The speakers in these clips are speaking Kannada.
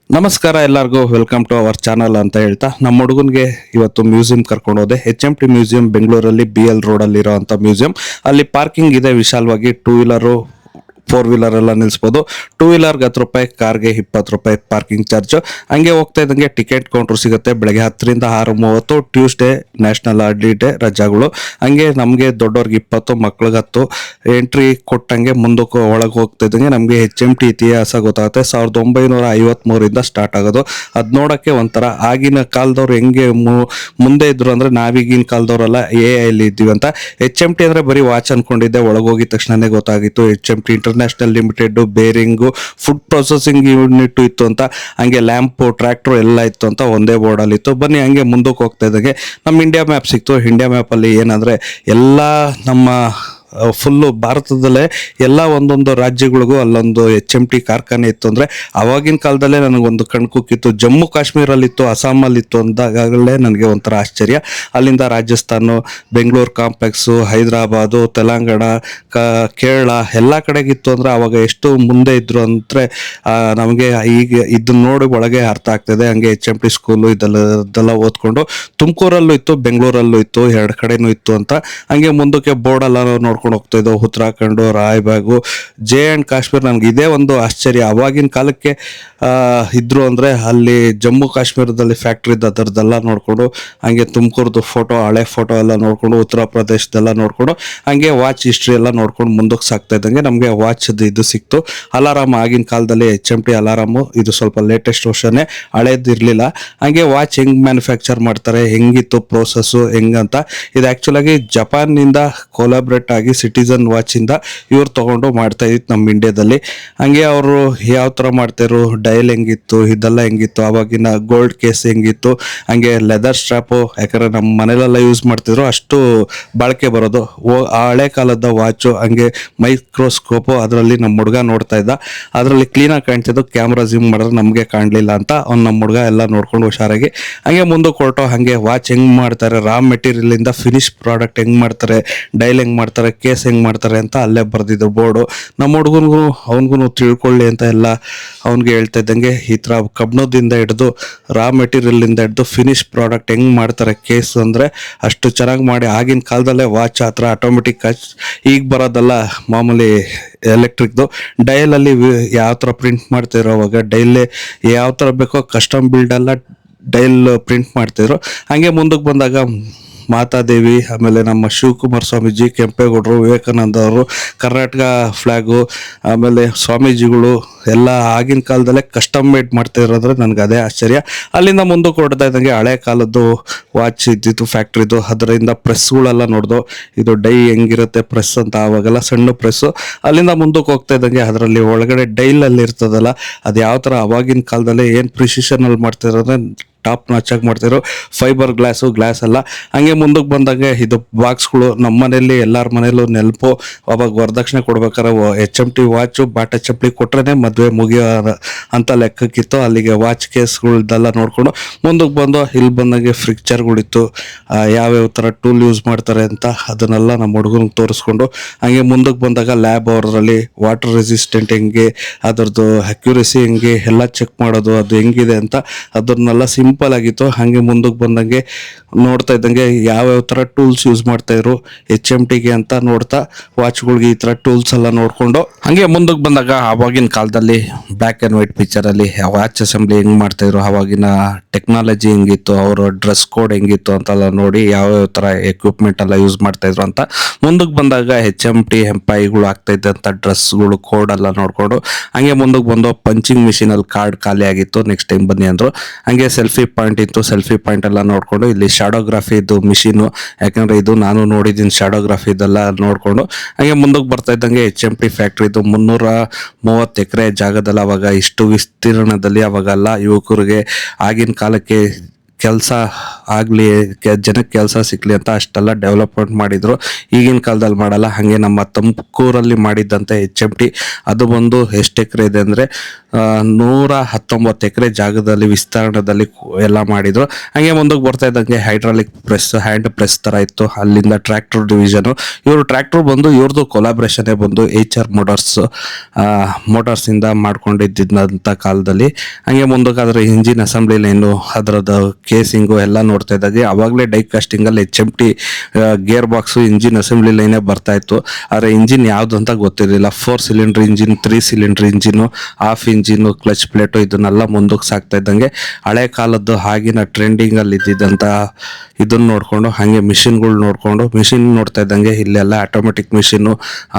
ನಮಸ್ಕಾರ ಎಲ್ಲರಿಗೂ ವೆಲ್ಕಮ್ ಟು ಅವರ್ ಚಾನಲ್ ಅಂತ ಹೇಳ್ತಾ ನಮ್ಮ ಹುಡುಗನ್ಗೆ ಇವತ್ತು ಮ್ಯೂಸಿಯಂ ಕರ್ಕೊಂಡು ಹೋದೆ. HMT ಮ್ಯೂಸಿಯಂ ಬೆಂಗಳೂರಲ್ಲಿ BL ರೋಡ್ ಅಲ್ಲಿ ಇರುವಂತ ಮ್ಯೂಸಿಯಂ. ಅಲ್ಲಿ ಪಾರ್ಕಿಂಗ್ ಇದೆ ವಿಶಾಲವಾಗಿ. 2 ವೀಲರು 4 ವೀಲರ್ ಎಲ್ಲ ನಿಲ್ಲಿಸಬಹುದು. 2 ವೀಲರ್ಗೆ 10 ರೂಪಾಯಿ, ಕಾರ್ಗೆ 20 ರೂಪಾಯಿ ಪಾರ್ಕಿಂಗ್ ಚಾರ್ಜ್. ಹಂಗೆ ಹೋಗ್ತಾ ಇದ್ದಂಗೆ ಟಿಕೆಟ್ ಕೌಂಟರ್ ಸಿಗುತ್ತೆ. ಬೆಳಗ್ಗೆ 10 ರಿಂದ 6:30. ಟ್ಯೂಸ್ಡೇ ನ್ಯಾಷನಲ್ ಹಾಲಿಡೇ ರಜಾಗಳು. ಹಂಗೆ ನಮಗೆ ದೊಡ್ಡವ್ರಿಗೆ 20, ಮಕ್ಳಿಗೆ 10 ಎಂಟ್ರಿ ಕೊಟ್ಟಂಗೆ ಮುಂದಕ್ಕೆ ಒಳಗೆ ಹೋಗ್ತಾ ಇದ್ದಂಗೆ ನಮಗೆ HMT ಇತಿಹಾಸ ಗೊತ್ತಾಗುತ್ತೆ. 1953 ಸ್ಟಾರ್ಟ್ ಆಗೋದು. ಅದ್ ನೋಡಕ್ಕೆ ಒಂಥರ ಆಗಿನ ಕಾಲದವ್ರು ಹೆಂಗೆ ಮುಂದೆ ಇದ್ರು ಅಂದ್ರೆ ನಾವೀಗಿನ ಕಾಲದವ್ರೆಲ್ಲ AI ಇದ್ದೀವಿ ಅಂತ. HMT ಅಂದ್ರೆ ಬರೀ ವಾಚ್ ಅನ್ಕೊಂಡಿದ್ದೆ. ಒಳಗೋಗಿದ ತಕ್ಷಣನೇ ಗೊತ್ತಾಗಿತ್ತು HMT international limited, bearing, food processing unit ಇತ್ತು ಅಂತ. ಹಂಗೆ ಲ್ಯಾಂಪು, ಟ್ರ್ಯಾಕ್ಟರ್ ಎಲ್ಲ ಇತ್ತು ಅಂತ ಒಂದೇ ಬೋರ್ಡ್ ಅಲ್ಲಿ ಇತ್ತು. ಬನ್ನಿ ಹಂಗೆ ಮುಂದಕ್ಕೆ ಹೋಗ್ತಾ ಇದ್ದಂಗೆ ನಮ್ಮ ಇಂಡಿಯಾ ಮ್ಯಾಪ್ ಸಿಕ್ತು. ಇಂಡಿಯಾ ಮ್ಯಾಪ್ ಅಲ್ಲಿ ಏನಂದ್ರೆ ಎಲ್ಲ ನಮ್ಮ ಫುಲ್ಲು ಭಾರತದಲ್ಲೇ ಎಲ್ಲ ಒಂದೊಂದು ರಾಜ್ಯಗಳಿಗೂ ಅಲ್ಲೊಂದು HMT ಕಾರ್ಖಾನೆ ಇತ್ತು. ಅಂದ್ರೆ ಅವಾಗಿನ ಕಾಲದಲ್ಲೇ ನನಗೊಂದು ಕಣ್ಕುಕ್ಕಿತ್ತು. ಜಮ್ಮು ಕಾಶ್ಮೀರಲ್ಲಿತ್ತು, ಅಸ್ಸಾಮಲ್ಲಿತ್ತು ಅಂದಾಗಲೇ ನನಗೆ ಒಂಥರ ಆಶ್ಚರ್ಯ. ಅಲ್ಲಿಂದ ರಾಜಸ್ಥಾನ, ಬೆಂಗಳೂರು ಕಾಂಪ್ಲೆಕ್ಸು, ಹೈದರಾಬಾದು, ತೆಲಂಗಾಣ, ಕೇರಳ ಎಲ್ಲ ಕಡೆಗಿತ್ತು. ಅಂದ್ರೆ ಅವಾಗ ಎಷ್ಟು ಮುಂದೆ ಇದ್ರು ಅಂದ್ರೆ ನಮಗೆ ಈಗ ಇದನ್ನ ನೋಡಿ ಒಳಗೆ ಅರ್ಥ ಆಗ್ತದೆ. ಹಂಗೆ HMT ಸ್ಕೂಲು ಇದೆಲ್ಲ ಓದ್ಕೊಂಡು ತುಮಕೂರಲ್ಲೂ ಇತ್ತು, ಬೆಂಗಳೂರಲ್ಲೂ ಇತ್ತು, 2 ಕಡೆನೂ ಇತ್ತು ಅಂತ. ಹಂಗೆ ಮುಂದಕ್ಕೆ ಬೋರ್ಡ್ ಎಲ್ಲ ನೋಡ್ಕೊಂಡು ಹೋಗ್ತಾ ಇದ್ದೋ. ಉತ್ತರಾಖಂಡು, ರಾಯಬಾಗು, J&K. ನನಗೆ ಇದೇ ಒಂದು ಆಶ್ಚರ್ಯ. ಅವಾಗಿನ ಕಾಲಕ್ಕೆ ಇದ್ರು ಅಂದ್ರೆ ಅಲ್ಲಿ ಜಮ್ಮು ಕಾಶ್ಮೀರದಲ್ಲಿ ಫ್ಯಾಕ್ಟ್ರಿ ಇದ್ದ ಅದರದ್ದೆಲ್ಲ ನೋಡ್ಕೊಂಡು, ಹಂಗೆ ತುಮಕೂರ್ದು ಫೋಟೋ, ಹಳೆ ಫೋಟೋ ಎಲ್ಲ ನೋಡ್ಕೊಂಡು, ಉತ್ತರ ಪ್ರದೇಶದೆಲ್ಲ ನೋಡ್ಕೊಂಡು, ಹಂಗೆ ವಾಚ್ ಹಿಸ್ಟ್ರಿ ಎಲ್ಲ ನೋಡ್ಕೊಂಡು ಮುಂದಕ್ಕೆ ಸಾಕ್ತಾ ಇದ್ದಂಗೆ ನಮಗೆ ವಾಚ್ ಇದು ಸಿಕ್ತು. ಅಲಾರಾಮ್, ಆಗಿನ ಕಾಲದಲ್ಲಿ HMT ಅಲಾರಾಮು. ಇದು ಸ್ವಲ್ಪ ಲೇಟೆಸ್ಟ್ ವರ್ಷನೇ, ಹಳೇದಿರ್ಲಿಲ್ಲ. ಹಂಗೆ ವಾಚ್ ಹೆಂಗ್ ಮ್ಯಾನುಫ್ಯಾಕ್ಚರ್ ಮಾಡ್ತಾರೆ, ಹೆಂಗಿತ್ತು ಪ್ರೋಸೆಸ್ಸು ಹೆಂಗಂತ. ಇದು ಆಕ್ಚುಲ್ ಆಗಿ ಜಪಾನ್ನಿಂದ ಕೊಲಾಬ್ರೇಟ್ ಆಗಿ ಸಿಟಿಸನ್ ವಾಚ್ ಇಂದ ಇವ್ರು ತಗೊಂಡು ಮಾಡ್ತಾ ಇತ್ತು ನಮ್ಮ ಇಂಡಿಯಾದಲ್ಲಿ. ಹಂಗೆ ಅವರು ಯಾವ ತರ ಮಾಡ್ತಾರೋ, ಡಯಲ್ ಹೆಂಗಿತ್ತು, ಇದೆಲ್ಲ ಹೆಂಗಿತ್ತು, ಅವಾಗಿನ ಗೋಲ್ಡ್ ಕೇಸ್ ಹೆಂಗಿತ್ತು, ಹಂಗೆ ಲೆದರ್ ಸ್ಟ್ರಾಪು, ಯಾಕಂದ್ರೆ ನಮ್ಮ ಮನೇಲೆಲ್ಲ ಯೂಸ್ ಮಾಡ್ತಿದ್ರು, ಅಷ್ಟು ಬಾಳಿಕೆ ಬರೋದು. ಆ ಹಳೆ ಕಾಲದ ವಾಚು. ಹಂಗೆ ಮೈಕ್ರೋಸ್ಕೋಪು, ಅದರಲ್ಲಿ ನಮ್ಮ ಹುಡುಗ ನೋಡ್ತಾ ಇದ್ದ. ಅದರಲ್ಲಿ ಕ್ಲೀನಾಗಿ ಕಾಣ್ತಿದ್ದು. ಕ್ಯಾಮ್ರಾ ಝೂಮ್ ಮಾಡಿದ್ರೆ ನಮಗೆ ಕಾಣಲಿಲ್ಲ ಅಂತ ನಮ್ಮ ಹುಡುಗ ಎಲ್ಲ ನೋಡ್ಕೊಂಡು ಹುಷಾರಾಗಿ ಹಂಗೆ ಮುಂದಕ್ಕೆ ಹೊರಟು. ಹಂಗೆ ವಾಚ್ ಹೆಂಗ್ ಮಾಡ್ತಾರೆ, ರಾ ಮೆಟೀರಿಯಲ್ ಇಂದ ಫಿನಿಶ್ ಪ್ರಾಡಕ್ಟ್ ಹೆಂಗ್ ಮಾಡ್ತಾರೆ, ಡೈಲ್ ಹೆಂಗ್ ಮಾಡ್ತಾರೆ, ಕೇಸ್ ಹೆಂಗ್ ಮಾಡ್ತಾರೆ ಅಂತ ಅಲ್ಲೇ ಬರ್ದಿದ್ರು ಬೋರ್ಡು. ನಮ್ಮ ಹುಡುಗನಿಗೂ ಅವನಿಗೂ ತಿಳ್ಕೊಳ್ಳಿ ಅಂತ ಎಲ್ಲ ಅವ್ನಿಗೆ ಹೇಳ್ತಾ ಇದ್ದಂಗೆ ಈ ಥರ ಕಬ್ಣದಿಂದ ಹಿಡಿದು, ರಾ ಮೆಟೀರಿಯಲ್ ಇಂದ ಹಿಡಿದು ಫಿನಿಶ್ ಪ್ರಾಡಕ್ಟ್ ಹೆಂಗ್ ಮಾಡ್ತಾರೆ, ಕೇಸ್ ಅಂದ್ರೆ ಅಷ್ಟು ಚೆನ್ನಾಗಿ ಮಾಡಿ. ಆಗಿನ ಕಾಲದಲ್ಲೇ ವಾಚ್ ಆ ಥರ ಆಟೋಮೆಟಿಕ್ ಈಗ ಬರೋದಲ್ಲ, ಮಾಮೂಲಿ ಎಲೆಕ್ಟ್ರಿಕ್ದು. ಡೈಲಲ್ಲಿ ಯಾವ ಥರ ಪ್ರಿಂಟ್ ಮಾಡ್ತಿರೋ, ಅವಾಗ ಡೈಲೇ ಯಾವ ಥರ ಬೇಕೋ ಕಸ್ಟಮ್ ಬಿಲ್ಡ್ ಎಲ್ಲ ಡೈಲ್ ಪ್ರಿಂಟ್ ಮಾಡ್ತಿದ್ರು. ಹಂಗೆ ಮುಂದಕ್ಕೆ ಬಂದಾಗ ಮಾತಾದೇವಿ, ಆಮೇಲೆ ನಮ್ಮ ಶಿವಕುಮಾರ ಸ್ವಾಮೀಜಿ, ಕೆಂಪೇಗೌಡರು, ವಿವೇಕಾನಂದ ಅವರು, ಕರ್ನಾಟಕ ಫ್ಲಾಗು, ಆಮೇಲೆ ಸ್ವಾಮೀಜಿಗಳು ಎಲ್ಲ ಆಗಿನ ಕಾಲದಲ್ಲೇ ಕಸ್ಟಮ್ ಮೇಡ್ ಮಾಡ್ತಾ ಇರೋದ್ರೆ ನನಗೆ ಅದೇ ಆಶ್ಚರ್ಯ. ಅಲ್ಲಿಂದ ಮುಂದಕ್ಕೆ ಹೊಡ್ತಾ ಇದ್ದಂಗೆ ಹಳೆ ಕಾಲದ್ದು ವಾಚ್ ಇದ್ದಿತ್ತು ಫ್ಯಾಕ್ಟ್ರಿದು. ಅದರಿಂದ ಪ್ರೆಸ್ಗಳೆಲ್ಲ ನೋಡ್ದು, ಇದು ಡೈ ಹೆಂಗಿರುತ್ತೆ ಪ್ರೆಸ್ ಅಂತ. ಆವಾಗೆಲ್ಲ ಸಣ್ಣ ಪ್ರೆಸ್ಸು. ಅಲ್ಲಿಂದ ಮುಂದಕ್ಕೆ ಹೋಗ್ತಾ ಇದ್ದಂಗೆ ಅದರಲ್ಲಿ ಒಳಗಡೆ ಡೈಲಲ್ಲಿ ಇರ್ತದಲ್ಲ, ಅದು ಯಾವ ಥರ ಅವಾಗಿನ ಕಾಲದಲ್ಲೇ ಏನು ಪ್ರಿಸಿಷನಲ್ಲಿ ಮಾಡ್ತಿರೋದ್ರೆ ಟಾಪ್ ನಾಚಾಗಿ ಮಾಡ್ತಿರೋ. ಫೈಬರ್ ಗ್ಲಾಸ್ ಎಲ್ಲ. ಹಂಗೆ ಮುಂದಕ್ಕೆ ಬಂದಾಗ ಇದು ಬಾಕ್ಸ್ಗಳು. ನಮ್ಮ ಮನೆಯಲ್ಲಿ ಎಲ್ಲರ ಮನೇಲೂ ನೆನಪು. ಅವಾಗ ವರದಕ್ಷಿಣೆ ಕೊಡ್ಬೇಕಾದ್ರೆ HMT ವಾಚು, ಬಾಟಾ ಚಪ್ಪಲಿ ಕೊಟ್ರೆ ಮದುವೆ ಮುಗಿಯೋ ಅಂತ ಲೆಕ್ಕಕ್ಕಿತ್ತು. ಅಲ್ಲಿಗೆ ವಾಚ್ ಕೇಸ್ಗಳ್ದೆಲ್ಲ ನೋಡ್ಕೊಂಡು ಮುಂದಕ್ಕೆ ಬಂದು ಇಲ್ಲಿ ಬಂದಾಗೆ ಫ್ರಿಕ್ಚರ್ಗಳಿತ್ತು, ಯಾವ್ಯಾವ ಥರ ಟೂಲ್ ಯೂಸ್ ಮಾಡ್ತಾರೆ ಅಂತ ಅದನ್ನೆಲ್ಲ ನಮ್ಮ ಹುಡುಗನಿಗೆ ತೋರಿಸ್ಕೊಂಡು, ಹಂಗೆ ಮುಂದಕ್ಕೆ ಬಂದಾಗ ಲ್ಯಾಬ್ ಅವರಲ್ಲಿ ವಾಟರ್ ರೆಸಿಸ್ಟೆಂಟ್ ಹೆಂಗೆ, ಅದರದ್ದು ಅಕ್ಯುರಸಿ ಹೆಂಗೆ ಎಲ್ಲ ಚೆಕ್ ಮಾಡೋದು, ಅದು ಹೆಂಗಿದೆ ಅಂತ ಅದನ್ನೆಲ್ಲ ಸಿಂಪಲ್ ಆಗಿತ್ತು. ಹಂಗೆ ಮುಂದಕ್ಕೆ ಬಂದಂಗೆ ನೋಡ್ತಾ ಇದ್ದಂಗೆ ಯಾವ್ಯಾವ ಥರ ಟೂಲ್ಸ್ ಯೂಸ್ ಮಾಡ್ತಾ ಇದ್ರು HMTಗೆ ಅಂತ ನೋಡ್ತಾ, ವಾಚ್ಗಳಿಗೆ ಈ ಥರ ಟೂಲ್ಸ್ ಎಲ್ಲ ನೋಡ್ಕೊಂಡು ಹಂಗೆ ಮುಂದಕ್ಕೆ ಬಂದಾಗ ಆವಾಗಿನ ಕಾಲದಲ್ಲಿ ಬ್ಲ್ಯಾಕ್ ಆ್ಯಂಡ್ ವೈಟ್ ಪಿಕ್ಚರಲ್ಲಿ ವಾಚ್ ಅಸೆಂಬ್ಲಿ ಹೆಂಗೆ ಮಾಡ್ತಾಯಿದ್ರು, ಆವಾಗಿನ ಟೆಕ್ನಾಲಜಿ ಹೆಂಗಿತ್ತು, ಅವರ ಡ್ರೆಸ್ ಕೋಡ್ ಹೆಂಗಿತ್ತು ಅಂತೆಲ್ಲ ನೋಡಿ ಯಾವ್ಯಾವ ಥರ ಎಕ್ವಿಪ್ಮೆಂಟ್ ಎಲ್ಲ ಯೂಸ್ ಮಾಡ್ತಾಯಿದ್ರು ಅಂತ. ಮುಂದಕ್ಕೆ ಬಂದಾಗ HMT ಎಂಪ್ಲಾಯಿಗಳು ಆಗ್ತಾ ಇದ್ದಂಥ ಡ್ರೆಸ್ಗಳು ಕೋಡ್ ಎಲ್ಲ ನೋಡಿಕೊಂಡು ಹಂಗೆ ಮುಂದಕ್ಕೆ ಬಂದು ಪಂಚಿಂಗ್ ಮಿಷಿನಲ್ಲಿ ಕಾರ್ಡ್ ಖಾಲಿ ಆಗಿತ್ತು, ನೆಕ್ಸ್ಟ್ ಟೈಮ್ ಬನ್ನಿ ಅಂದರು. ಹಂಗೆ ಸೆಲ್ಫಿ ಪಾಯಿಂಟ್ ಇತ್ತು, ಸೆಲ್ಫಿ ಪಾಯಿಂಟ್ ಎಲ್ಲ ನೋಡಿಕೊಂಡು ಇಲ್ಲಿ ಶಾಡೋಗ್ರಫಿದು ಮಿಷಿನು, ಯಾಕಂದರೆ ಇದು ನಾನು ನೋಡಿದ್ದೀನಿ ಶಾಡೋಗ್ರಫಿ ಇದೆಲ್ಲ ನೋಡಿಕೊಂಡು ಹಂಗೆ ಮುಂದಕ್ಕೆ ಬರ್ತಾ ಇದ್ದಂಗೆ HMT ಫ್ಯಾಕ್ಟ್ರಿದು 330 ಎಕರೆ ಜಾಗದಲ್ಲಿ ಅವಾಗ ಇಷ್ಟು ವಿಸ್ತೀರ್ಣದಲ್ಲಿ ಅವಾಗೆಲ್ಲ ಯುವಕರಿಗೆ ಆಗಿನ ಕಾಲಕ್ಕೆ ಕೆಲಸ ಆಗಲಿ, ಜನಕ್ಕೆ ಕೆಲಸ ಸಿಕ್ಕಲಿ ಅಂತ ಅಷ್ಟೆಲ್ಲ ಡೆವಲಪ್ಮೆಂಟ್ ಮಾಡಿದರು. ಈಗಿನ ಕಾಲದಲ್ಲಿ ಮಾಡಲ್ಲ. ಹಾಗೆ ನಮ್ಮ ತುಮಕೂರಲ್ಲಿ ಮಾಡಿದ್ದಂಥ HMT ಅದು ಬಂದು ಎಷ್ಟು ಎಕರೆ ಇದೆ ಅಂದರೆ 119 ಎಕರೆ ಜಾಗದಲ್ಲಿ ವಿಸ್ತರಣದಲ್ಲಿ ಎಲ್ಲ ಮಾಡಿದರು. ಹಾಗೆ ಮುಂದಕ್ಕೆ ಬರ್ತಾ ಇದ್ದಂಗೆ ಹೈಡ್ರಾಲಿಕ್ ಪ್ರೆಸ್, ಹ್ಯಾಂಡ್ ಪ್ರೆಸ್ ಥರ ಇತ್ತು. ಅಲ್ಲಿಂದ ಟ್ರ್ಯಾಕ್ಟರ್ ಡಿವಿಷನು. ಇವರು ಟ್ರ್ಯಾಕ್ಟರ್ ಬಂದು ಇವ್ರದ್ದು ಕೊಲಾಬ್ರೇಷನ್ನೇ ಬಂದು HR ಮೋಟಾರ್ಸಿಂದ ಮಾಡ್ಕೊಂಡಿದ್ದಂಥ ಕಾಲದಲ್ಲಿ. ಹಾಗೆ ಮುಂದಕ್ಕೆ ಅದರ ಇಂಜಿನ್ ಅಸೆಂಬ್ಲಿ ಲೈನು, ಅದರದ್ದು ಕೇಸಿಂಗು ಎಲ್ಲ ನೋಡ್ತಾ ಇದ್ದಾಗೆ ಅವಾಗಲೇ ಡೈ ಕಾಸ್ಟಿಂಗಲ್ಲಿ HMT gear box, engine assembly ಲೈನೇ ಬರ್ತಾಯಿತ್ತು. ಆದರೆ ಇಂಜಿನ್ ಯಾವುದು ಅಂತ ಗೊತ್ತಿರಲಿಲ್ಲ. 4 cylinder engine, 3 cylinder engine, half engine, clutch plate ಇದನ್ನೆಲ್ಲ ಮುಂದಕ್ಕೆ ಸಾಕ್ತಾ ಇದ್ದಂಗೆ ಹಳೆ ಕಾಲದ್ದು ಆಗಿನ ಟ್ರೆಂಡಿಂಗಲ್ಲಿ ಇದ್ದಿದ್ದಂಥ ಇದನ್ನು ನೋಡಿಕೊಂಡು ಹಾಗೆ ಮಿಷಿನ್ಗಳು ನೋಡಿಕೊಂಡು ಮಿಷಿನ್ ನೋಡ್ತಾ ಇದ್ದಂಗೆ ಇಲ್ಲೆಲ್ಲ ಆಟೋಮೆಟಿಕ್ ಮಿಷಿನ್ನು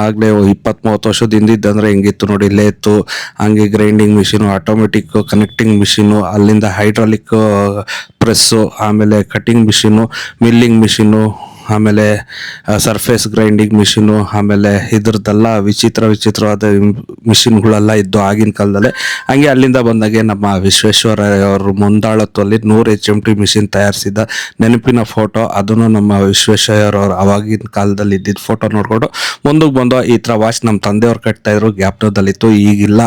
ಆಗಲೇ 20-30 ವರ್ಷದ ಹಿಂದಿದ್ದಂದರೆ ಹೆಂಗಿತ್ತು ನೋಡಿ. ಲೇತು, ಹಂಗೆ grinding machine, automatic connecting machine, ಅಲ್ಲಿಂದ ಹೈಡ್ರಾಲಿಕ್ ಪ್ರೆಸ್ಸು, ಆಮೇಲೆ ಕಟಿಂಗ್ ಮಿಷಿನು, ಮಿಲ್ಲಿಂಗ್ ಮಿಷಿನು, ಆಮೇಲೆ ಸರ್ಫೇಸ್ ಗ್ರೈಂಡಿಂಗ್ ಮಿಷಿನು, ಆಮೇಲೆ ಇದ್ರದ್ದೆಲ್ಲ ವಿಚಿತ್ರವಾದ ಮಿಷಿನ್ಗಳೆಲ್ಲ ಇದ್ದು ಆಗಿನ ಕಾಲದಲ್ಲೇ. ಹಂಗೆ ಅಲ್ಲಿಂದ ಬಂದಾಗೆ ನಮ್ಮ ವಿಶ್ವೇಶ್ವರಯ್ಯ ಅವರು ಮುಂದಾಳತ್ವದಲ್ಲಿ 100 HMT ಮಿಷಿನ್ ತಯಾರಿಸಿದ ನೆನಪಿನ ಫೋಟೋ, ಅದನ್ನು ನಮ್ಮ ವಿಶ್ವೇಶ್ವರಯ್ಯವರು ಆವಾಗಿನ ಕಾಲದಲ್ಲಿ ಇದ್ದಿದ್ದ ಫೋಟೋ ನೋಡಿಕೊಂಡು ಮುಂದಕ್ಕೆ ಬಂದು ಈ ಥರ ವಾಚ್ ನಮ್ಮ ತಂದೆಯವ್ರು ಕಟ್ತಾಯಿದ್ರು, ಜ್ಞಾಪನದಲ್ಲಿತ್ತು. ಈಗಿಲ್ಲ,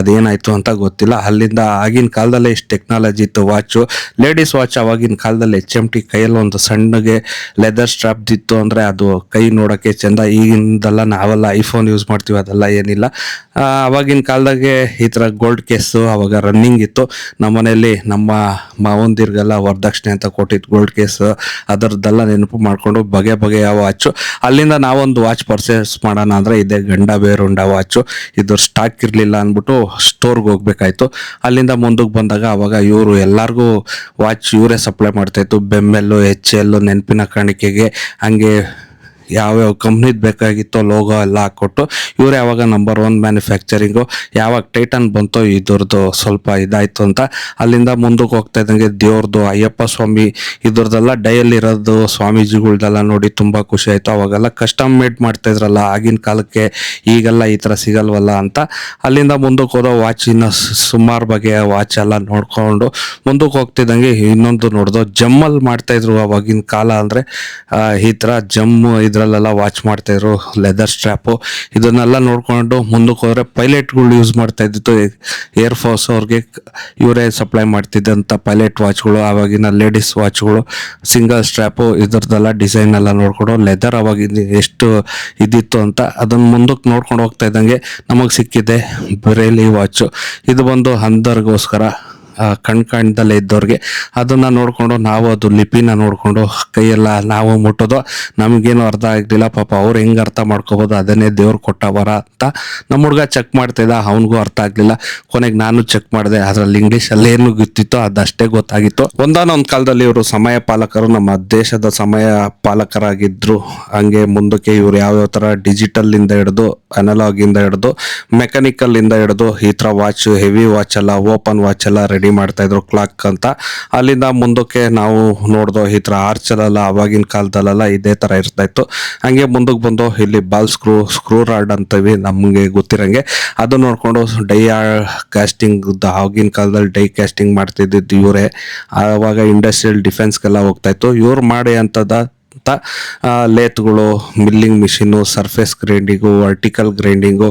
ಅದೇನಾಯಿತು ಅಂತ ಗೊತ್ತಿಲ್ಲ. ಅಲ್ಲಿಂದ ಆಗಿನ ಕಾಲದಲ್ಲೇ ಇಷ್ಟು ಟೆಕ್ನಾಲಜಿ ಇತ್ತು ವಾಚು. ಲೇಡೀಸ್ ವಾಚ್ ಆವಾಗಿನ ಕಾಲದಲ್ಲಿ HMT ಕೈಯಲ್ಲಿ ಒಂದು ಸಣ್ಣಗೆ ಲೆದರ್ ಸ್ಟ್ರಾಪ್ದಿತ್ತು ಅಂದರೆ ಅದು ಕೈ ನೋಡೋಕ್ಕೆ ಚೆಂದ. ಈಗಿಂದೆಲ್ಲ ನಾವೆಲ್ಲ ಐಫೋನ್ ಯೂಸ್ ಮಾಡ್ತೀವಿ, ಅದೆಲ್ಲ ಏನಿಲ್ಲ. ಆವಾಗಿನ ಕಾಲದಾಗೆ ಈ ಥರ ಗೋಲ್ಡ್ ಕೇಸು ಅವಾಗ ರನ್ನಿಂಗ್ ಇತ್ತು. ನಮ್ಮ ಮನೆಯಲ್ಲಿ ನಮ್ಮ ಮಾವಂದಿರಿಗೆಲ್ಲ ವರದಕ್ಷಿಣೆ ಅಂತ ಕೊಟ್ಟಿದ್ದು ಗೋಲ್ಡ್ ಕೇಸು, ಅದರದ್ದೆಲ್ಲ ನೆನಪು ಮಾಡಿಕೊಂಡು ಬಗೆಯ ವಾಚು. ಅಲ್ಲಿಂದ ನಾವೊಂದು ವಾಚ್ ಪರ್ಚೇಸ್ ಮಾಡೋಣ ಅಂದರೆ ಇದೆ ಗಂಡ ಬೇರುಂಡ ವಾಚು. ಇದು ಸ್ಟಾಕ್ ಇರಲಿಲ್ಲ ಅಂದ್ಬಿಟ್ಟು ಸ್ಟೋರ್ಗೆ ಹೋಗ್ಬೇಕಾಯ್ತು. ಅಲ್ಲಿಂದ ಮುಂದಕ್ಕೆ ಬಂದಾಗ ಅವಾಗ ಇವರು ಎಲ್ಲರಿಗೂ ವಾಚ್ ಇವರೇ ಸಪ್ಲೈ ಮಾಡ್ತಾಯಿತ್ತು. ಬೆಮ್ಮೆಲ್ಲು, HL ನೆನಪಿನ ಕಾಣಿಕೆಗೆ, ಹಂಗೆ ಯಾವ್ಯಾವ ಕಂಪ್ನಿದು ಬೇಕಾಗಿತ್ತೋ ಲೋಗೋ ಎಲ್ಲ ಹಾಕ್ಕೊಟ್ಟು ಇವರೇ ಯಾವಾಗ ನಂಬರ್ 1 ಮ್ಯಾನುಫ್ಯಾಕ್ಚರಿಂಗು. ಯಾವಾಗ ಟೈಟನ್ ಬಂತೋ ಇದ್ರದ್ದು ಸ್ವಲ್ಪ ಇದಾಯಿತು ಅಂತ ಅಲ್ಲಿಂದ ಮುಂದಕ್ಕೆ ಹೋಗ್ತಾ ಇದ್ದಂಗೆ ದೇವ್ರದ್ದು, ಅಯ್ಯಪ್ಪ ಸ್ವಾಮಿ ಇದ್ರದ್ದೆಲ್ಲ ಡೈಯಲ್ಲಿರೋದು ಸ್ವಾಮೀಜಿಗಳ್ದೆಲ್ಲ ನೋಡಿ ತುಂಬ ಖುಷಿ ಆಯಿತು. ಅವಾಗೆಲ್ಲ ಕಸ್ಟಮ್ ಮೇಡ್ ಮಾಡ್ತಾಯಿದ್ರಲ್ಲ ಆಗಿನ ಕಾಲಕ್ಕೆ, ಈಗೆಲ್ಲ ಈ ಥರ ಸಿಗಲ್ವಲ್ಲ ಅಂತ. ಅಲ್ಲಿಂದ ಮುಂದಕ್ಕೆ ಹೋದೋ ವಾಚಿನ ಸುಮಾರು ಬಗೆಯ ವಾಚ್ ಎಲ್ಲ ನೋಡಿಕೊಂಡು ಮುಂದಕ್ಕೆ ಹೋಗ್ತಿದ್ದಂಗೆ ಇನ್ನೊಂದು ನೋಡ್ದೋ ಜಮ್ಮಲ್ಲಿ ಮಾಡ್ತಾಯಿದ್ರು. ಅವಾಗಿನ ಕಾಲ ಅಂದರೆ ಈ ಥರ ಜಮ್ಮು ಇದರಲ್ಲೆಲ್ಲ ವಾಚ್ ಮಾಡ್ತಾಯಿದ್ರು, ಲೆದರ್ ಸ್ಟ್ರ್ಯಾಪು. ಇದನ್ನೆಲ್ಲ ನೋಡಿಕೊಂಡು ಮುಂದಕ್ಕೆ ಹೋದರೆ ಪೈಲಟ್ಗಳು ಯೂಸ್ ಮಾಡ್ತಾ ಇದ್ದಿತ್ತು. ಏರ್ಫೋರ್ಸ್ ಅವ್ರಿಗೆ ಇವರೇ ಸಪ್ಲೈ ಮಾಡ್ತಿದ್ದಂಥ ಪೈಲಟ್ ವಾಚ್ಗಳು, ಆವಾಗಿನ ಲೇಡೀಸ್ ವಾಚ್ಗಳು, ಸಿಂಗಲ್ ಸ್ಟ್ರ್ಯಾಪು, ಇದ್ರದ್ದೆಲ್ಲ ಡಿಸೈನ್ ಎಲ್ಲ ನೋಡಿಕೊಂಡು ಲೆದರ್ ಅವಾಗಿನ ಎಷ್ಟು ಇದ್ದಿತ್ತು ಅಂತ ಅದನ್ನು ಮುಂದಕ್ಕೆ ನೋಡ್ಕೊಂಡು ಹೋಗ್ತಾ ಇದ್ದಂಗೆ ನಮಗೆ ಸಿಕ್ಕಿದೆ ಬೆರೇಲಿ ವಾಚು. ಇದು ಬಂದು ಅಂಧರಿಗೋಸ್ಕರ, ಕಾಣ್ದಲ್ಲೇ ಇದ್ದವ್ರಿಗೆ. ಅದನ್ನು ನೋಡಿಕೊಂಡು ನಾವು ಅದು ಲಿಪಿನ ನೋಡಿಕೊಂಡು ಕೈಯೆಲ್ಲ ನಾವು ಮುಟ್ಟೋದು. ನಮಗೇನು ಅರ್ಥ ಆಗಲಿಲ್ಲ. ಪಾಪ ಅವ್ರು ಹೆಂಗೆ ಅರ್ಥ ಮಾಡ್ಕೋಬೋದು, ಅದನ್ನೇ ದೇವ್ರು ಕೊಟ್ಟ ವರ ಅಂತ ನಮ್ಮ ಹುಡುಗ ಚೆಕ್ ಮಾಡ್ತಿದ್ದ. ಅವನಿಗೂ ಅರ್ಥ ಆಗಲಿಲ್ಲ. ಕೊನೆಗೆ ನಾನು ಚೆಕ್ ಮಾಡಿದೆ. ಅದರಲ್ಲಿ ಇಂಗ್ಲೀಷಲ್ಲಿ ಏನು ಗೊತ್ತಿತ್ತೋ ಅದಷ್ಟೇ ಗೊತ್ತಾಗಿತ್ತು. ಒಂದಾನೊಂದು ಕಾಲದಲ್ಲಿ ಇವರು ಸಮಯ ಪಾಲಕರು, ನಮ್ಮ ದೇಶದ ಸಮಯ ಪಾಲಕರಾಗಿದ್ದರು. ಹಂಗೆ ಮುಂದಕ್ಕೆ ಇವರು ಯಾವ್ಯಾವ ಥರ ಡಿಜಿಟಲ್ಲಿಂದ ಹಿಡಿದು, ಅನಲಾಗಿಂದ ಹಿಡಿದು, ಮೆಕ್ಯಾನಿಕಲ್ಲಿಂದ ಹಿಡಿದು ಈ ಥರ ವಾಚ್, ಹೆವಿ ವಾಚ್ ಎಲ್ಲ, ಓಪನ್ ವಾಚ್ ಎಲ್ಲ ರೆಡಿ ಮಾಡ್ತಾಯಿದ್ರು, ಕ್ಲಾಕ್ ಅಂತ. ಅಲ್ಲಿಂದ ಮುಂದಕ್ಕೆ ನಾವು ನೋಡ್ದೋ ಈ ಥರ ಆರ್ಚಲೆಲ್ಲ ಆವಾಗಿನ ಕಾಲದಲ್ಲೆಲ್ಲ ಇದೇ ಥರ ಇರ್ತಾಯಿತ್ತು. ಹಾಗೆ ಮುಂದಕ್ಕೆ ಬಂದು ಇಲ್ಲಿ ಬಾಲ್ ಸ್ಕ್ರೂ ರಾಡ್ ಅಂತೀವಿ ನಮಗೆ ಗೊತ್ತಿರಂಗೆ, ಅದು ನೋಡಿಕೊಂಡು ಡೈ ಕ್ಯಾಸ್ಟಿಂಗ್, ಆಗಿನ ಕಾಲದಲ್ಲಿ ಡೈ ಕ್ಯಾಸ್ಟಿಂಗ್ ಮಾಡ್ತಿದ್ದಿದ್ದು ಇವರೇ. ಆವಾಗ ಇಂಡಸ್ಟ್ರಿಯಲ್ ಡಿಫೆನ್ಸ್ಗೆಲ್ಲ ಹೋಗ್ತಾಯಿತ್ತು. ಇವ್ರು ಮಾಡಿ ಅಂಥದ್ದು ಲೇತ್ಗಳು, ಮಿಲ್ಲಿಂಗ್ ಮಿಷಿನು, ಸರ್ಫೇಸ್ ಗ್ರೈಂಡಿಂಗು, ವರ್ಟಿಕಲ್ ಗ್ರೈಂಡಿಂಗು,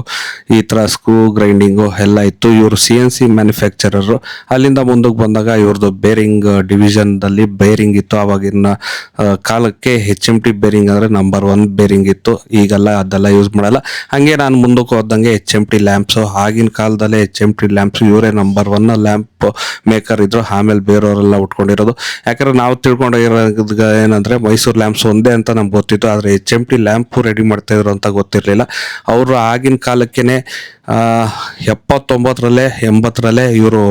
ಈ ಥರ ಸ್ಕ್ರೂ ಗ್ರೈಂಡಿಂಗು ಎಲ್ಲ ಇತ್ತು. ಇವರು CNC ಮ್ಯಾನುಫ್ಯಾಕ್ಚರರು. ಅಲ್ಲಿಂದ ಮುಂದಕ್ಕೆ ಬಂದಾಗ ಇವ್ರದ್ದು ಬೇರಿಂಗ್ ಡಿವಿಷನ್ದಲ್ಲಿ ಬೇರಿಂಗ್ ಇತ್ತು. ಆವಾಗಿನ ಕಾಲಕ್ಕೆ HMT ಬೇರಿಂಗ್ ಅಂದರೆ ನಂಬರ್ 1 ಬೇರಿಂಗ್ ಇತ್ತು. ಈಗೆಲ್ಲ ಅದೆಲ್ಲ ಯೂಸ್ ಮಾಡಲ್ಲ. ಹಾಗೆ ನಾನು ಮುಂದಕ್ಕೆ ಹೋದಂಗೆ HMT ಲ್ಯಾಂಪ್ಸು, ಆಗಿನ ಕಾಲದಲ್ಲೇ HMT ಲ್ಯಾಂಪ್ಸು ಇವರೇ ನಂಬರ್ 1 ಲ್ಯಾಂಪ್ ಮೇಕರ್ ಇದ್ರು. ಆಮೇಲೆ ಬೇರೆಯವರೆಲ್ಲ ಉಟ್ಕೊಂಡಿರೋದು. ಯಾಕಂದ್ರೆ ನಾವು ತಿಳ್ಕೊಂಡಿರೋದು ಏನಂದರೆ ಮೈಸೂರು ಲ್ಯಾಂಪ್ಸ್ ಒಂದೇ ಅಂತ ನಮ್ಗೆ ಗೊತ್ತಿತ್ತು, ಆದರೆ HMT ಲ್ಯಾಂಪು ರೆಡಿ ಮಾಡ್ತಾಯಿದ್ರು ಅಂತ ಗೊತ್ತಿರಲಿಲ್ಲ. ಅವರು ಆಗಿನ ಕಾಲಕ್ಕೇ 79ರಲ್ಲೇ 80ರಲ್ಲೇ ಇವರು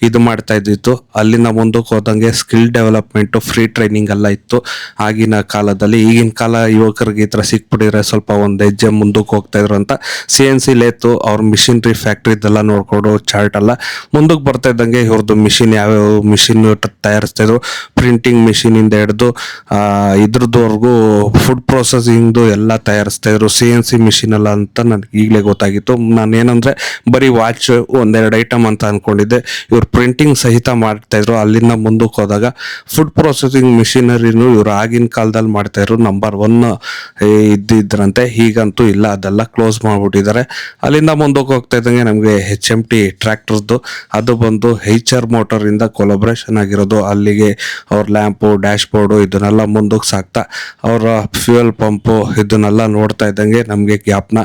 ಇದು ಮಾಡ್ತಾ ಇದ್ದಿತ್ತು. ಅಲ್ಲಿಂದ ಮುಂದಕ್ಕೆ ಹೋದಂಗೆ ಸ್ಕಿಲ್ ಡೆವಲಪ್ಮೆಂಟು, ಫ್ರೀ ಟ್ರೈನಿಂಗ್ ಎಲ್ಲ ಇತ್ತು ಆಗಿನ ಕಾಲದಲ್ಲಿ. ಈಗಿನ ಕಾಲ ಯುವಕರಿಗೆ ಈ ಥರ ಸಿಕ್ಬಿಟ್ಟಿದ್ರೆ ಸ್ವಲ್ಪ ಒಂದು ಹೆಜ್ಜೆ ಮುಂದಕ್ಕೆ ಹೋಗ್ತಾಯಿದ್ರು ಅಂತ CNC ಲೇತು ಅವ್ರ ಮಿಷಿನ್ರಿ ಫ್ಯಾಕ್ಟ್ರಿದೆಲ್ಲ ನೋಡ್ಕೊಂಡು ಚಾರ್ಟ್ ಎಲ್ಲ ಮುಂದಕ್ಕೆ ಬರ್ತಾ ಇದ್ದಂಗೆ ಇವ್ರದ್ದು ಮಿಷಿನ್ ಯಾವ್ಯಾವ ಮಿಷಿನ್ ತಯಾರಿಸ್ತಾಯಿದ್ರು. ಪ್ರಿಂಟಿಂಗ್ ಮಿಷಿನಿಂದ ಹಿಡಿದು ಇದ್ರದ್ದವರೆಗೂ ಫುಡ್ ಪ್ರೊಸೆಸಿಂಗ್ದು ಎಲ್ಲ ತಯಾರಿಸ್ತಾಯಿದ್ರು. CNC ಮಿಷಿನ್ ಎಲ್ಲ ಅಂತ ನನಗೆ ಈಗಲೇ ಗೊತ್ತಾಗಿತ್ತು. ನಾನು ಏನಂದರೆ ಬರೀ ವಾಚ್ ಒಂದೆರಡು ಐಟಮ್ ಅಂತ ಅಂದ್ಕೊಂಡಿದ್ದೆ. ಇವ್ರು ಪ್ರಿಂಟಿಂಗ್ ಸಹಿತ ಮಾಡ್ತಾಯಿದ್ರು. ಅಲ್ಲಿಂದ ಮುಂದಕ್ಕೆ ಹೋದಾಗ ಫುಡ್ ಪ್ರೊಸೆಸಿಂಗ್ ಮಿಷಿನರಿನೂ ಇವರು ಆಗಿನ ಕಾಲದಲ್ಲಿ ಮಾಡ್ತಾಯಿದ್ರು. ನಂಬರ್ 1 ಇದ್ದಿದ್ರಂತೆ. ಈಗಂತೂ ಇಲ್ಲ, ಅದೆಲ್ಲ ಕ್ಲೋಸ್ ಮಾಡಿಬಿಟ್ಟಿದ್ದಾರೆ. ಅಲ್ಲಿಂದ ಮುಂದಕ್ಕೆ ಹೋಗ್ತಾ ಇದ್ದಂಗೆ ನಮಗೆ HMT ಟ್ರ್ಯಾಕ್ಟರ್ದು ಅದು ಬಂದು HR ಮೋಟರಿಂದ ಕೊಲಬ್ರೇಷನ್ ಆಗಿರೋದು. ಅಲ್ಲಿಗೆ ಅವ್ರ ಲ್ಯಾಂಪು, ಡ್ಯಾಶ್ ಬೋರ್ಡು ಇದನ್ನೆಲ್ಲ ಮುಂದಕ್ಕೆ ಸಾಕ್ತಾ ಅವರ ಫ್ಯೂಯಲ್ ಪಂಪು ಇದನ್ನೆಲ್ಲ ನೋಡ್ತಾ ಇದ್ದಂಗೆ ನಮಗೆ ಜ್ಞಾಪನ.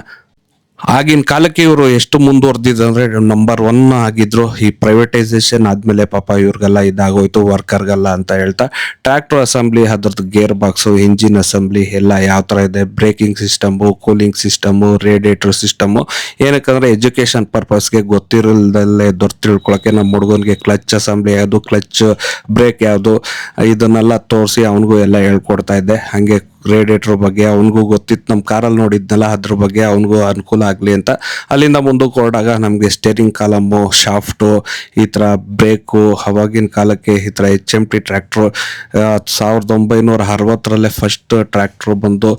ಆಗಿನ ಕಾಲಕ್ಕೆ ಇವರು ಎಷ್ಟು ಮುಂದುವರೆದಿದ್ದಂದ್ರೆ ನಂಬರ್ 1 ಆಗಿದ್ರು. ಈ ಪ್ರೈವೇಟೈಸೇಷನ್ ಆದಮೇಲೆ ಪಾಪ ಇವ್ರಿಗೆಲ್ಲ ಇದಾಗೋಯ್ತು, ವರ್ಕರ್ಗೆಲ್ಲ ಅಂತ ಹೇಳ್ತಾ ಟ್ರ್ಯಾಕ್ಟರ್ ಅಸೆಂಬ್ಲಿ, ಅದ್ರದ್ದು ಗೇರ್ ಬಾಕ್ಸು, ಇಂಜಿನ್ ಅಸೆಂಬ್ಲಿ ಎಲ್ಲ ಯಾವ ಥರ ಇದೆ, braking system, cooling system, radiator system, ಏನಕ್ಕಂದರೆ ಎಜುಕೇಷನ್ ಪರ್ಪಸ್ಗೆ ಗೊತ್ತಿರಲ್ದಲ್ಲೇ ತಿಳ್ಕೊಳಕ್ಕೆ ನಮ್ಮ ಹುಡುಗನಿಗೆ ಕ್ಲಚ್ ಅಸೆಂಬ್ಲಿ ಯಾವುದು, ಕ್ಲಚ್ ಬ್ರೇಕ್ ಯಾವುದು ಇದನ್ನೆಲ್ಲ ತೋರಿಸಿ ಅವನಿಗೂ ಎಲ್ಲ ಹೇಳ್ಕೊಡ್ತಾ ಇದ್ದೆ. ಹಾಗೆ ರೇಡಿಯೇಟರ್ ಬಗ್ಗೆ ಅವನಿಗೂ ಗೊತ್ತಿತ್ತು, ನಮ್ಮ ಕಾರಲ್ಲಿ ನೋಡಿದ್ನಲ್ಲ ಅದ್ರ ಬಗ್ಗೆ ಅವನಿಗೂ ಅನುಕೂಲ ಆಗಲಿ ಅಂತ. ಅಲ್ಲಿಂದ ಮುಂದಕ್ಕೆ ಹೊರಡಾಗ ನಮಗೆ ಸ್ಟೇರಿಂಗ್ ಕಾಲಮ್ಮು, ಶಾಫ್ಟು, ಈ ಥರ ಬ್ರೇಕು, ಅವಾಗಿನ ಕಾಲಕ್ಕೆ ಈ ಥರ HMT ಟ್ರ್ಯಾಕ್ಟ್ರು 1960ರಲ್ಲೇ ಫಸ್ಟ್ ಟ್ರ್ಯಾಕ್ಟ್ರು ಬಂದು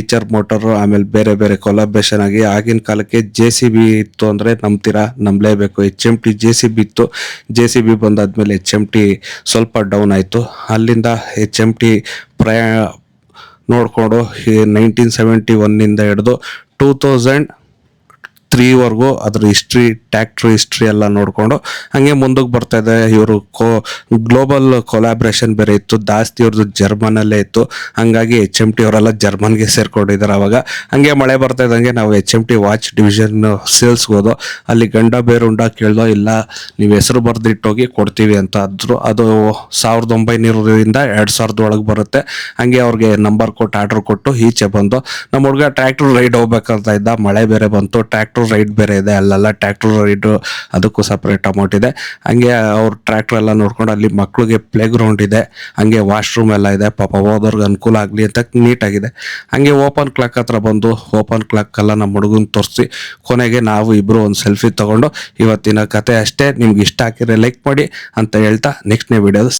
HR ಮೋಟರು, ಆಮೇಲೆ ಬೇರೆ ಬೇರೆ ಕೊಲಾಬ್ರೇಷನ್ ಆಗಿ ಆಗಿನ ಕಾಲಕ್ಕೆ JCB ಇತ್ತು ಅಂದರೆ ನಂಬ್ತೀರಾ, ನಂಬಲೇಬೇಕು. HMT JCB ಇತ್ತು. JCB ಬಂದಾದ್ಮೇಲೆ HMT ಸ್ವಲ್ಪ ಡೌನ್ ಆಯಿತು. ಅಲ್ಲಿಂದ HMT ನೋಡಿಕೊಂಡು 1971 ಹಿಡಿದು 2003ವರೆಗೂ ಅದ್ರ ಟ್ರ್ಯಾಕ್ಟ್ರ್ ಹಿಸ್ಟ್ರಿ ಎಲ್ಲ ನೋಡಿಕೊಂಡು ಹಾಗೆ ಮುಂದಕ್ಕೆ ಬರ್ತಾ ಇದೆ. ಇವರು ಗ್ಲೋಬಲ್ ಕೊಲಾಬ್ರೇಷನ್ ಬೇರೆ ಇತ್ತು. ಜಾಸ್ತಿ ಅವ್ರದ್ದು ಜರ್ಮನಲ್ಲೇ ಇತ್ತು. ಹಾಗಾಗಿ HMT ಅವರೆಲ್ಲ ಜರ್ಮನ್ಗೆ ಸೇರ್ಕೊಂಡಿದ್ದಾರೆ. ಅವಾಗ ಹಂಗೆ ಮಳೆ ಬರ್ತಾ ಇದ್ದಂಗೆ ನಾವು HMT ವಾಚ್ ಡಿವಿಷನ್ ಸೇಲ್ಸ್ಗೆ ಹೋದೋ. ಅಲ್ಲಿ ಗಂಡ ಬೇರುಂಡ ಕೇಳ್ದೋ, ಇಲ್ಲ ನೀವು ಹೆಸರು ಬರೆದಿಟ್ಟೋಗಿ ಕೊಡ್ತೀವಿ ಅಂತ ಅಂದರು. ಅದು 1900ರಿಂದ 2000 ಒಳಗೆ ಬರುತ್ತೆ. ಹಂಗೆ ಅವ್ರಿಗೆ ನಂಬರ್ ಕೊಟ್ಟು ಆರ್ಡ್ರ್ ಕೊಟ್ಟು ಈಚೆ ಬಂದು ನಮ್ಮ ಹುಡುಗ ಟ್ರ್ಯಾಕ್ಟರ್ ರೈಡ್ ಹೋಗ್ಬೇಕಂತ ಇದ್ದ. ಮಳೆ ಬೇರೆ ಬಂತು, ಟ್ರ್ಯಾಕ್ಟರ್ ರೈಡ್ ಬೇರೆ ಇದೆ ಅಲ್ಲೆಲ್ಲ. ಟ್ರ್ಯಾಕ್ಟರ್ ರೈಡು ಅದಕ್ಕೂ ಸಪ್ರೇಟ್ ಅಮೌಂಟ್ ಇದೆ. ಹಂಗೆ ಅವ್ರ ಟ್ರ್ಯಾಕ್ಟರ್ ಎಲ್ಲ ನೋಡ್ಕೊಂಡು ಅಲ್ಲಿ ಮಕ್ಕಳಿಗೆ ಪ್ಲೇ ಗ್ರೌಂಡ್ ಇದೆ, ಹಂಗೆ ವಾಶ್ರೂಮ್ ಎಲ್ಲ ಇದೆ. ಪಾಪ ಹೋದವ್ರಿಗೆ ಅನುಕೂಲ ಆಗಲಿ ಅಂತ ನೀಟಾಗಿದೆ. ಹಂಗೆ ಓಪನ್ ಕ್ಲಾಕ್ ಹತ್ರ ಬಂದು ಓಪನ್ ಕ್ಲಾಕೆಲ್ಲ ನಮ್ಮ ಹುಡುಗನ ತೋರಿಸಿ ಕೊನೆಗೆ ನಾವು ಇಬ್ಬರು ಒಂದು ಸೆಲ್ಫಿ ತೊಗೊಂಡು ಇವತ್ತಿನ ಕತೆ ಅಷ್ಟೇ. ನಿಮ್ಗೆ ಇಷ್ಟ ಆಗಿದ್ರೆ ಲೈಕ್ ಮಾಡಿ ಅಂತ ಹೇಳ್ತಾ ನೆಕ್ಸ್ಟ್ನೇ ವಿಡಿಯೋದ